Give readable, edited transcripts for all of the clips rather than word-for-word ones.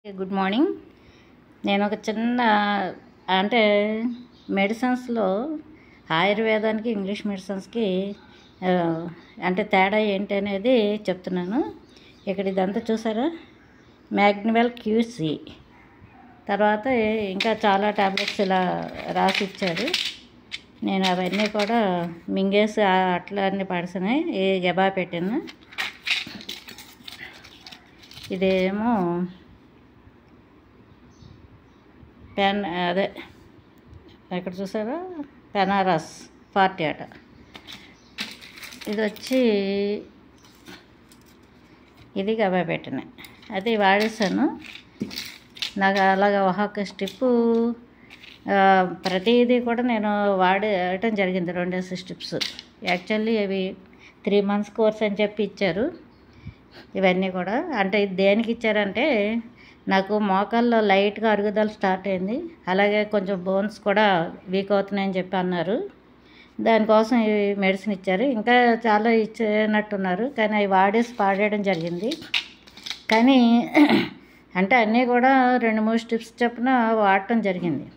Good morning. నేను ఒక చిన్న అంటే మెడిసిన్స్లో ఆయుర్వేదానికి ఇంగ్లీష్ మెడిసిన్స్కి అంటే తేడా ఏంటి అనేది చెప్తున్నాను. ఇక్కడ ఇదంతా చూసారా, మ్యాగ్నివెల్ క్యూసి, తర్వాత ఇంకా చాలా టాబ్లెట్స్ ఇలా రాసి ఇచ్చారు. నేను అవన్నీ కూడా మింగేసి అట్లా అన్నీ పడిసినాయి, గబా పెట్టాను. ఇదేమో అదే ఇక్కడ చూసారా, పెనారస్ 40 అట. ఇది వచ్చి ఇది గబా పెట్టిన, అది వాడేసాను. నాకు అలాగా ఒక్కొక్క స్టెప్పు ప్రతిదీ కూడా నేను వాడటం జరిగింది. 2 స్టెప్స్ యాక్చువల్లీ అవి 3 months కోర్స్ అని చెప్పి ఇచ్చారు. ఇవన్నీ కూడా అంటే దేనికి ఇచ్చారంటే, నాకు మోకాల్లో లైట్గా అరుగుదల స్టార్ట్ అయింది, అలాగే కొంచెం బోన్స్ కూడా వీక్ అవుతున్నాయని చెప్పి అన్నారు. దానికోసం ఈ మెడిసిన్ ఇచ్చారు. ఇంకా చాలా ఇచ్చినట్టున్నారు, కానీ అవి వాడేసి పాడేయడం జరిగింది. కానీ అంటే అన్నీ కూడా 2-3 స్టెప్స్ చొప్పున వాడటం జరిగింది.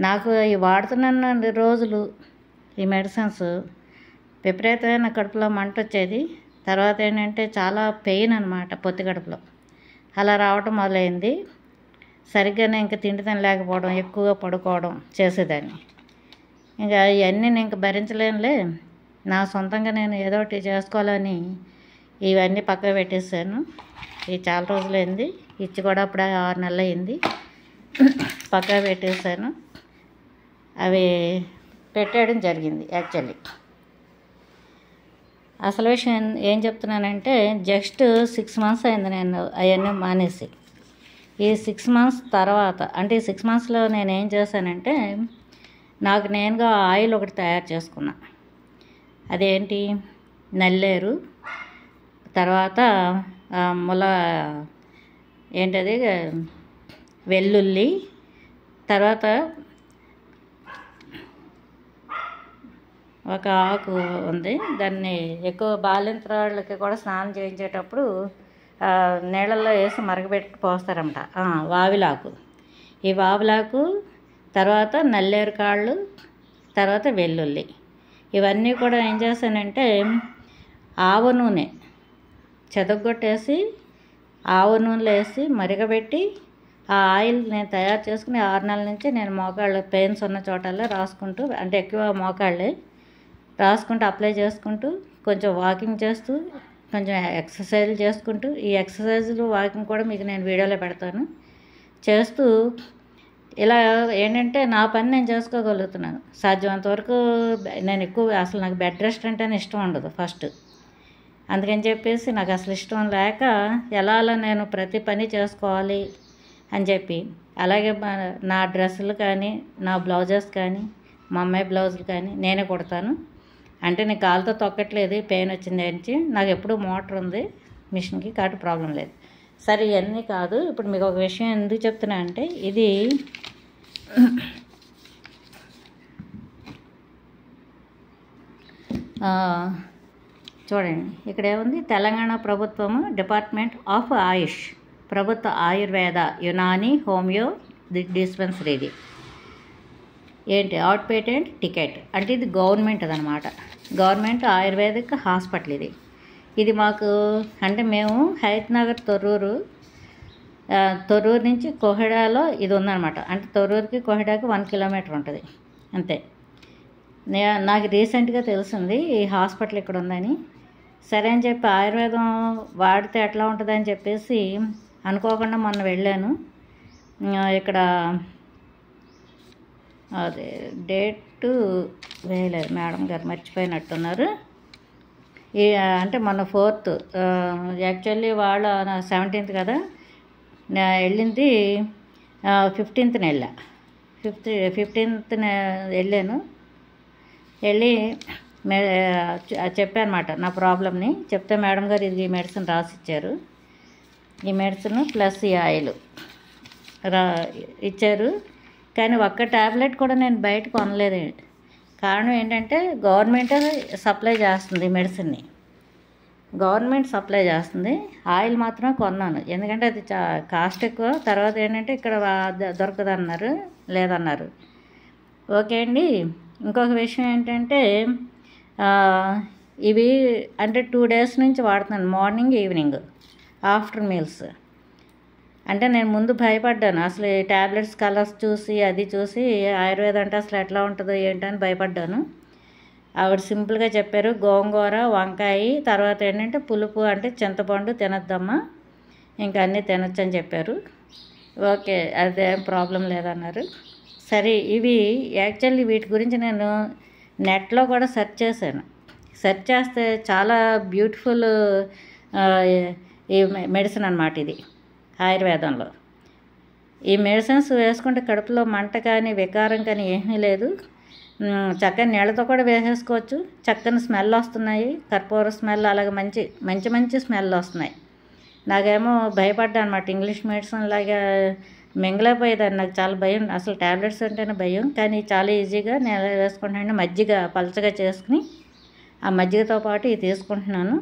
నాకు ఈ వాడుతున్న రోజులు ఈ మెడిసిన్స్ విపరీతమైన కడుపులో మంట వచ్చేది. తర్వాత ఏంటంటే చాలా పెయిన్ అనమాట, పొత్తి కడుపులో అలా రావటం మొదలైంది. సరిగ్గానే ఇంకా తిండి తినలేకపోవడం, ఎక్కువగా పడుకోవడం చేసేదాన్ని. ఇంకా ఇవన్నీ నేను ఇంకా భరించలేనులే, నా సొంతంగా నేను ఏదో ఒకటి చేసుకోవాలని ఇవన్నీ పక్కన పెట్టేసాను. ఇది చాలా రోజులైంది, ఇచ్చి కూడా అప్పుడే 6 నెలలు అయింది. పక్కన పెట్టేసాను. అవి పెట్టేయడం జరిగింది. యాక్చువల్లీ అసలు విషయం ఏం చెప్తున్నానంటే, జస్ట్ 6 months అయింది నేను అవన్నీ మానేసి. ఈ 6 months తర్వాత అంటే ఈ 6 monthsలో నేను ఏం చేశానంటే, నాకు నేనుగా ఆయిల్ ఒకటి తయారు చేసుకున్నా. అదేంటి, నల్లేరు, తర్వాత ఏంటది వెల్లుల్లి, తర్వాత ఒక ఆకు ఉంది. దాన్ని ఎక్కువ బాలింత్రాళ్ళకి కూడా స్నానం చేయించేటప్పుడు నీళ్ళల్లో వేసి మరగబెట్టి పోస్తారన్నమాట. వావిలాకు, ఈ వావిలాకు, తర్వాత నల్లేరు కాళ్ళు, తర్వాత వెల్లుల్లి, ఇవన్నీ కూడా ఏం చేశానంటే, ఆవ నూనె చెదగొట్టేసి ఆవ నూనెలో వేసి మరగబెట్టి ఆ ఆయిల్ నేను తయారు చేసుకుని 6 నెలల నుంచి నేను మోకాళ్ళు పెయిన్స్ ఉన్న చోటల్లో రాసుకుంటూ, అంటే ఎక్కువ మోకాళ్ళే రాసుకుంటూ అప్లై చేసుకుంటూ, కొంచెం వాకింగ్ చేస్తూ, కొంచెం ఎక్సర్సైజ్ చేసుకుంటూ, ఈ ఎక్సర్సైజులు వాకింగ్ కూడా మీకు నేను వీడియోలో పెడతాను, చేస్తూ ఇలా ఏంటంటే నా పని నేను చేసుకోగలుగుతున్నాను. సాధ్యమంత వరకు నేను ఎక్కువ అసలు నాకు బెడ్ రెస్ట్ అంటేనే ఇష్టం ఉండదు ఫస్ట్. అందుకని చెప్పేసి నాకు అసలు ఇష్టం లేక ఎలా నేను ప్రతి పని చేసుకోవాలి అని చెప్పి, అలాగే నా డ్రెస్సులు కానీ, నా బ్లౌజెస్ కానీ, మా అమ్మాయి బ్లౌజులు కానీ నేనే కుడతాను. అంటే నేను కాలుతో తొక్కట్లేదు, పెయిన్ వచ్చింది నుంచి. నాకు ఎప్పుడూ మోటార్ ఉంది మిషన్కి, కాబట్టి ప్రాబ్లం లేదు. సరే, ఇవన్నీ కాదు. ఇప్పుడు మీకు ఒక విషయం ఎందుకు చెప్తున్నా అంటే, ఇది చూడండి, ఇక్కడ ఏముంది, తెలంగాణ ప్రభుత్వము డిపార్ట్మెంట్ ఆఫ్ ఆయుష్, ప్రభుత్వ ఆయుర్వేద యునాని హోమియో డిస్పెన్సరీ. ఇది ఏంటి, అవుట్ పేటెంట్ టికెట్ అంటే ఇది గవర్నమెంట్ అదనమాట, గవర్నమెంట్ ఆయుర్వేదిక్ హాస్పిటల్ ఇది. ఇది మాకు అంటే మేము హైత్నగర్ తొర్రూరు నుంచి కోహెడాలో ఇది ఉందన్నమాట. అంటే తొర్రూరుకి కోహెడాకి 1 kilometer ఉంటుంది అంతే. నాకు రీసెంట్గా తెలిసింది ఈ హాస్పిటల్ ఇక్కడ ఉందని. సరే అని చెప్పి ఆయుర్వేదం వాడితే ఎట్లా ఉంటుందని చెప్పేసి అనుకోకుండా మొన్న వెళ్ళాను. ఇక్కడ అదే డేటు వేయలేదు, మేడం గారు మర్చిపోయినట్టున్నారు. అంటే మొన్న 4th, యాక్చువల్లీ వాళ్ళ 17th కదా, వెళ్ళింది 15th వెళ్ళా. 15th వెళ్ళాను. వెళ్ళి చెప్పానమాట నా ప్రాబ్లమ్ని. చెప్తే మేడం గారు ఇది ఈ మెడిసిన్ రాసిచ్చారు. ఈ మెడిసిన్ ప్లస్ ఈ ఆయిల్ ఇచ్చారు. కానీ ఒక్క ట్యాబ్లెట్ కూడా నేను బయట కొనలేదు. కారణం ఏంటంటే, గవర్నమెంట్ సప్లై చేస్తుంది మెడిసిన్ని. గవర్నమెంట్ సప్లై చేస్తుంది. ఆయిల్ మాత్రం కొన్నాను, ఎందుకంటే అది కాస్ట్ ఎక్కువ. తర్వాత ఏంటంటే ఇక్కడ దొరకదన్నారు, లేదన్నారు. ఓకే అండి. ఇంకొక విషయం ఏంటంటే ఇవి అంటే 2 days నుంచి వాడుతున్నాను, మార్నింగ్ ఈవినింగ్ ఆఫ్టర్ మీల్స్. అంటే నేను ముందు భయపడ్డాను, అసలు ఈ ట్యాబ్లెట్స్ కలర్స్ చూసి అది చూసి ఆయుర్వేదం అంటే అసలు ఎట్లా ఉంటుందో ఏంటని భయపడ్డాను. ఆవిడ సింపుల్గా చెప్పారు, గోంగూర, వంకాయ, తర్వాత ఏంటంటే పులుపు అంటే చింతపండు తినొద్దమ్మా, ఇంకా అన్నీ తినొచ్చు అని చెప్పారు. ఓకే, అదేం ప్రాబ్లం లేదన్నారు. సరే, ఇవి యాక్చువల్లీ వీటి గురించి నేను నెట్లో కూడా సెర్చ్ చేశాను. సెర్చ్ చేస్తే చాలా బ్యూటిఫుల్ ఈ మెడిసిన్ అన్నమాట ఇది ఆయుర్వేదంలో. ఈ మెడిసిన్స్ వేసుకుంటే కడుపులో మంట కానీ వికారం కానీ ఏమీ లేదు. చక్కని నీళ్ళతో కూడా వేసేసుకోవచ్చు. చక్కని స్మెల్ వస్తున్నాయి, కర్పూర స్మెల్, అలాగే మంచి మంచి మంచి స్మెల్ వస్తున్నాయి. నాకేమో భయపడ్డా అనమాట, ఇంగ్లీష్ మెడిసిన్ లాగా మింగలేకపోయేదాన్ని. నాకు చాలా భయం, అసలు ట్యాబ్లెట్స్ అంటేనే భయం. కానీ చాలా ఈజీగా నేను వేసుకుంటాను. మజ్జిగ పలచగా చేసుకుని ఆ మజ్జిగతో పాటు ఇది తీసుకుంటున్నాను.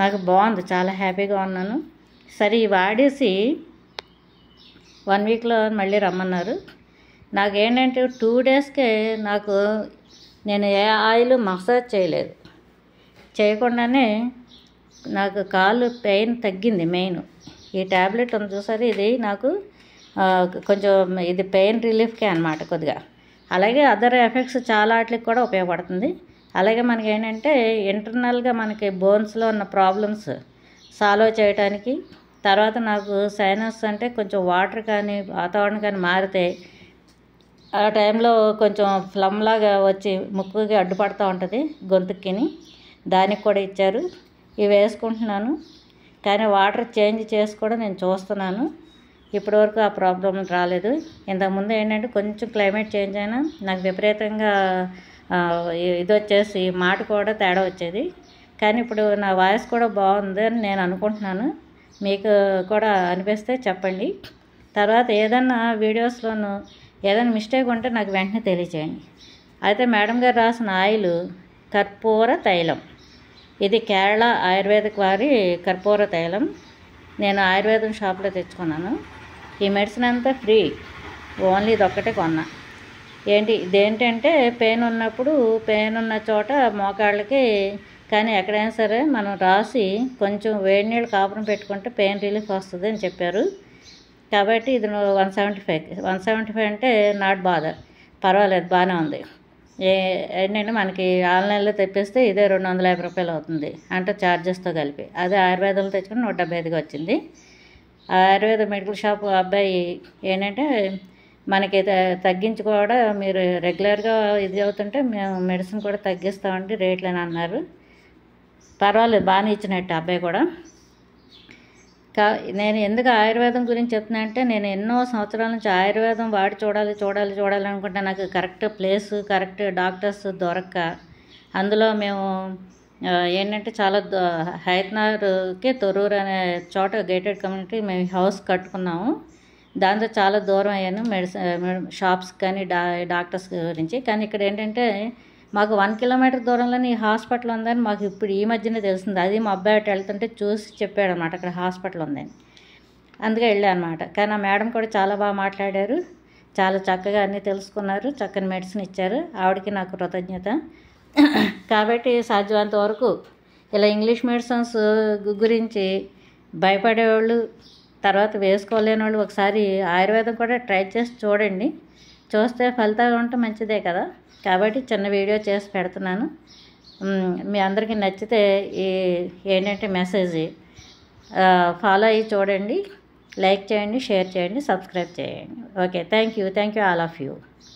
నాకు బాగుంది, చాలా హ్యాపీగా ఉన్నాను. సరే, ఇవి వాడేసి 1 weekలో మళ్ళీ రమ్మన్నారు. నాకేంటంటే 2 daysకే నేను ఏ ఆయిల్ మసాజ్ చేయకుండానే నాకు కాలు పెయిన్ తగ్గింది. మెయిన్ ఈ ట్యాబ్లెట్ ఉంది చూసారు, ఇది నాకు కొంచెం ఇది పెయిన్ రిలీఫ్కే అనమాట కొద్దిగా. అలాగే అదర్ ఎఫెక్ట్స్ చాలా వాటికి కూడా ఉపయోగపడుతుంది. అలాగే మనకి ఏంటంటే ఇంటర్నల్గా మనకి బోన్స్లో ఉన్న ప్రాబ్లమ్స్ సాల్వ్ చేయడానికి, తర్వాత నాకు సైనస్ అంటే కొంచెం వాటర్ కానీ వాతావరణం కానీ మారితే ఆ టైంలో కొంచెం ఫ్లమ్లాగా వచ్చి ముక్కుకి అడ్డుపడుతూ ఉంటుంది గొంతుక్కిని, దానికి కూడా ఇచ్చారు. ఇవి వేసుకుంటున్నాను. కానీ వాటర్ చేంజ్ చేసి కూడా నేను చూస్తున్నాను, ఇప్పటివరకు ఆ ప్రాబ్లం రాలేదు. ఇంతకుముందు ఏంటంటే కొంచెం క్లైమేట్ చేంజ్ అయినా నాకు విపరీతంగా ఇది వచ్చేసి మాట కూడా తేడా వచ్చేది. కానీ ఇప్పుడు నా వాయిస్ కూడా బాగుంది అని నేను అనుకుంటున్నాను. మీకు కూడా అనిపిస్తే చెప్పండి. తర్వాత ఏదన్నా వీడియోస్లోనూ ఏదైనా మిస్టేక్ ఉంటే నాకు వెంటనే తెలియచేయండి. అయితే మేడం గారు రాసిన ఆయిల్ కర్పూర తైలం. ఇది కేరళ ఆయుర్వేదిక్ వారి కర్పూర తైలం. నేను ఆయుర్వేదం షాప్లో తెచ్చుకున్నాను. ఈ మెడిసిన్ అంతా ఫ్రీ, ఓన్లీ ఇదొక్కటే కొన్నా. ఇదేంటంటే పెయిన్ ఉన్న చోట మోకాళ్ళకి కానీ ఎక్కడైనా సరే మనం రాసి కొంచెం వేడి నీళ్ళు కాపురం పెట్టుకుంటే పెయిన్ రిలీఫ్ వస్తుంది అని చెప్పారు. కాబట్టి ఇది 175 అంటే నాట్ బాదర్, పర్వాలేదు, బాగానే ఉంది. ఏంటంటే మనకి ఆన్లైన్లో తెప్పిస్తే ఇదే 250 రూపాయలు అవుతుంది అంటే ఛార్జెస్తో కలిపి. అదే ఆయుర్వేదంలో తెచ్చుకుని 175గా వచ్చింది. ఆయుర్వేద మెడికల్ షాప్ అబ్బాయి ఏంటంటే మనకి తగ్గించి కూడా మీరు రెగ్యులర్గా ఇది అవుతుంటే మేము మెడిసిన్ కూడా తగ్గిస్తామండి రేట్లు అని అన్నారు. పర్వాలేదు, బాగానే ఇచ్చినట్టు అబ్బాయి కూడా. నేను ఎందుకు ఆయుర్వేదం గురించి చెప్తున్నా అంటే నేను ఎన్నో సంవత్సరాల నుంచి ఆయుర్వేదం వాడి చూడాలి అనుకుంటే నాకు కరెక్ట్ ప్లేసు, కరెక్ట్ డాక్టర్స్ దొరక్క, అందులో మేము ఏంటంటే చాలా హైదరాబాద్కి తొర్రూరు అనే చోట గేటెడ్ కమ్యూనిటీ మేము హౌస్ కట్టుకున్నాము. దాంతో చాలా దూరం అయ్యాను షాప్స్ కానీ డాక్టర్స్ గురించి. కానీ ఇక్కడ ఏంటంటే మాకు 1 kilometer దూరంలోనే ఈ హాస్పిటల్ ఉందని మాకు ఇప్పుడు ఈ మధ్యనే తెలిసింది. అది మా అబ్బాయి అటు వెళ్తుంటే చూసి చెప్పాడు అనమాట, అక్కడ హాస్పిటల్ ఉందని. అందుకే వెళ్ళా అనమాట. కానీ ఆ మేడం కూడా చాలా బాగా మాట్లాడారు, చాలా చక్కగా అన్నీ తెలుసుకున్నారు, చక్కని మెడిసిన్ ఇచ్చారు. ఆవిడకి నాకు కృతజ్ఞత. కాబట్టి సాధ్యమైనంత వరకు ఇలా ఇంగ్లీష్ మెడిసిన్స్ గురించి భయపడేవాళ్ళు, తర్వాత వేసుకోలేని వాళ్ళు ఒకసారి ఆయుర్వేదం కూడా ట్రై చేసి చూడండి. చూస్తే ఫలితాలు ఉంటే మంచిదే కదా. కాబట్టి చిన్న వీడియో చేసి పెడుతున్నాను. మీ అందరికీ నచ్చితే ఏంటంటే మెసేజ్ ఫాలో అయ్యి చూడండి, లైక్ చేయండి, షేర్ చేయండి, సబ్స్క్రైబ్ చేయండి. Okay, thank you all of you.